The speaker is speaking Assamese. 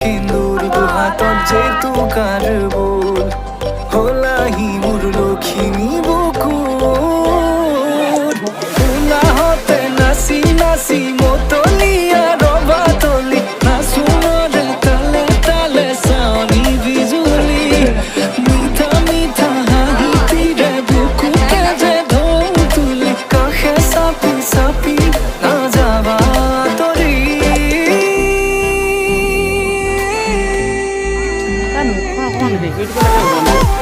সিন্দুর দুহাতত যে তু কারবুল হলাহি মোর লখিমী বুকুর উলাহতে নাচি নাচি মতলিয়া রবা তলি নাচু মরে তালে তালে চাৱনি বিজুলি মিঠা মিঠা হাঁহি তীৰে বুকুতে যে ঢৌ তুলি কাষে চাপি চাপি নাযাবা তৰি Kan, kok aku nggak deh, itu kan